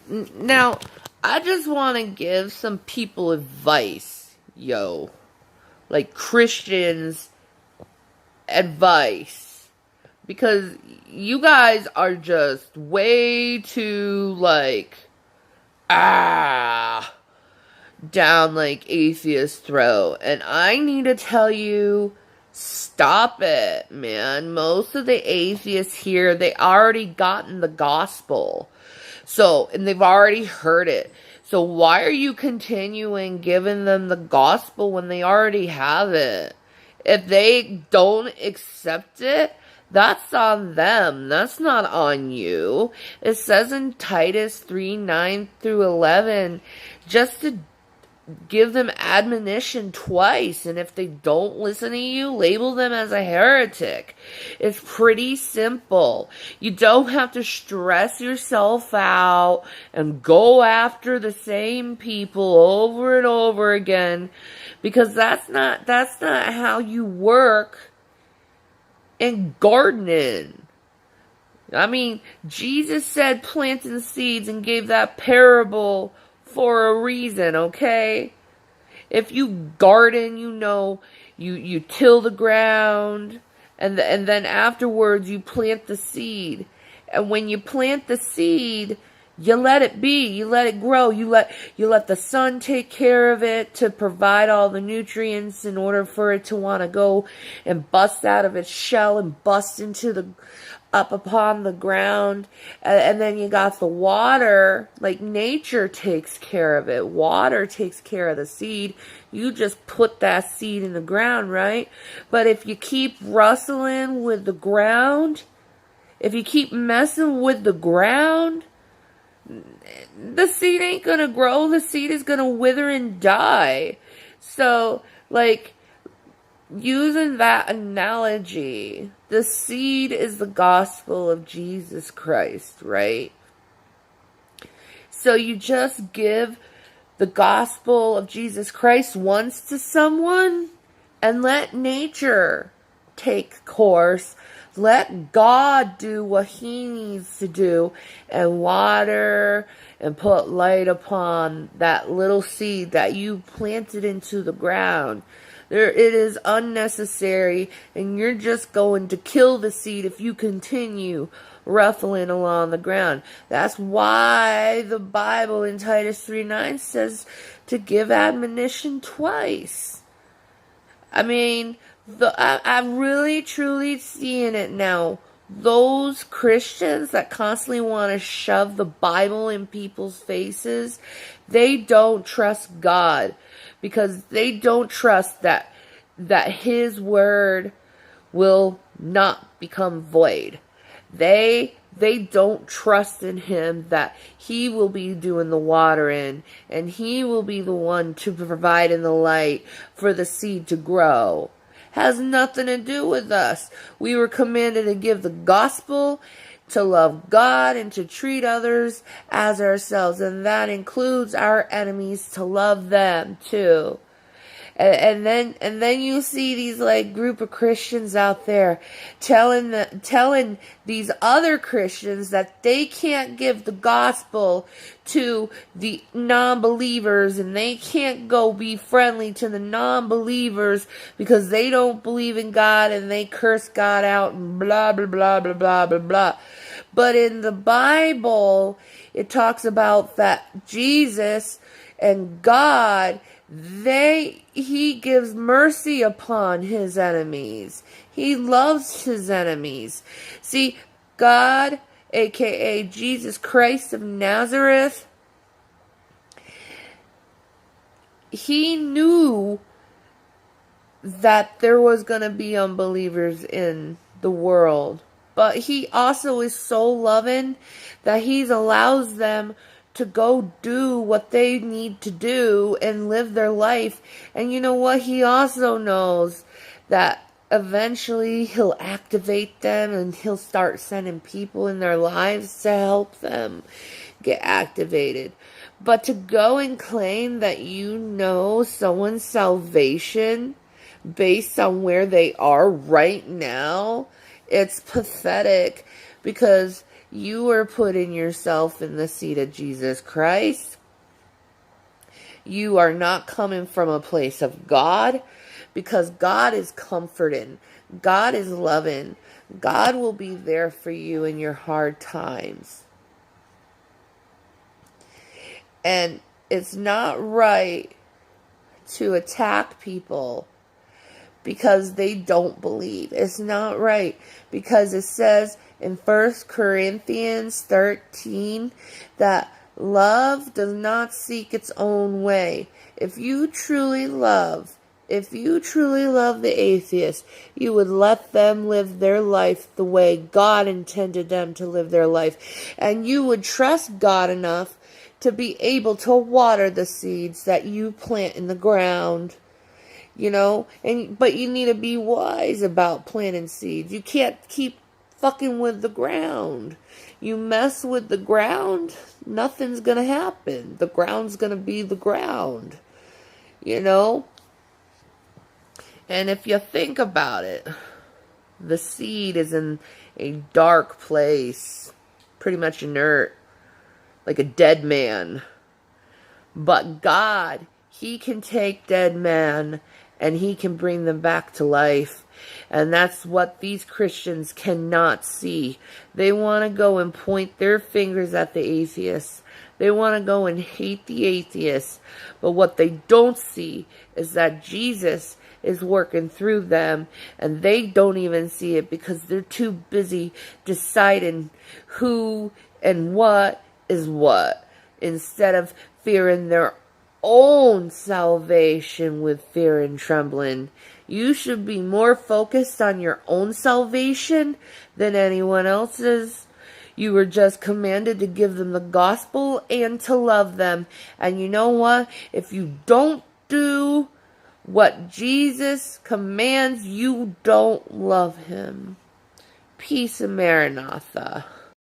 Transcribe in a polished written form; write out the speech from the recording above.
Now, I just want to give some people advice, yo. Like Christians advice. Because you guys are just way too, down like atheist throat. And I need to tell you, stop it, man. Most of the atheists here, they already gotten the gospel. So, and they've already heard it. So why are you continuing giving them the gospel when they already have it? If they don't accept it, that's on them. That's not on you. It says in Titus 3:9-11, just to give them admonition twice, and if they don't listen to you, label them as a heretic. It's pretty simple. You don't have to stress yourself out and go after the same people over and over again, because that's not how you work in gardening. I mean, Jesus said planting seeds and gave that parable for a reason, okay? If you garden, you till the ground, and then afterwards you plant the seed. And when you plant the seed, you let it be, you let it grow, you let the sun take care of it to provide all the nutrients in order for it to want to go and bust out of its shell and bust up upon the ground. And then you got the water, like nature takes care of it. Water takes care of the seed. You just put that seed in the ground, right? But if you keep rustling with the ground, if you keep messing with the ground, the seed ain't gonna grow. The seed is gonna wither and die. So, using that analogy, the seed is the gospel of Jesus Christ, right? So you just give the gospel of Jesus Christ once to someone and let nature take course. Let God do what he needs to do and water and put light upon that little seed that you planted into the ground. It is unnecessary, and you're just going to kill the seed if you continue ruffling along the ground. That's why the Bible in Titus 3:9 says to give admonition twice. I mean, I'm really truly seeing it now. Those Christians that constantly want to shove the Bible in people's faces, they don't trust God, because they don't trust that his word will not become void. They don't trust in him that he will be doing the watering, and he will be the one to provide in the light for the seed to grow. Has nothing to do with us. We were commanded to give the gospel, to love God, and to treat others as ourselves. And that includes our enemies, to love them too. And then you see these group of Christians out there telling these other Christians that they can't give the gospel to the non-believers, and they can't go be friendly to the non-believers because they don't believe in God and they curse God out and blah blah blah blah blah blah blah. But in the Bible, it talks about that Jesus and God, he gives mercy upon his enemies. He loves his enemies. See, God, aka Jesus Christ of Nazareth, he knew that there was going to be unbelievers in the world. But he also is so loving that he allows them to go do what they need to do and live their life. And you know what? He also knows that eventually he'll activate them and he'll start sending people in their lives to help them get activated. But to go and claim that you know someone's salvation based on where they are right now, it's pathetic, because You are putting yourself in the seat of Jesus Christ. You are not coming from a place of God, because God is comforting. God is loving. God will be there for you in your hard times. And it's not right to attack people because they don't believe. It's not right, because it says in 1 Corinthians 13 that love does not seek its own way. If you truly love the atheist, you would let them live their life the way God intended them to live their life. And you would trust God enough to be able to water the seeds that you plant in the ground. You know, but you need to be wise about planting seeds. You can't keep fucking with the ground. You mess with the ground, nothing's gonna happen. The ground's gonna be the ground. You know? And if you think about it, the seed is in a dark place, pretty much inert, like a dead man. But God, He can take dead men and He can bring them back to life. And that's what these Christians cannot see. They want to go and point their fingers at the atheists. They want to go and hate the atheists. But what they don't see is that Jesus is working through them, and they don't even see it because they're too busy deciding who and what is what, instead of fearing their own salvation with fear and trembling. You should be more focused on your own salvation than anyone else's. You were just commanded to give them the gospel and to love them. And you know what? If you don't do what Jesus commands, you don't love Him. Peace and Maranatha.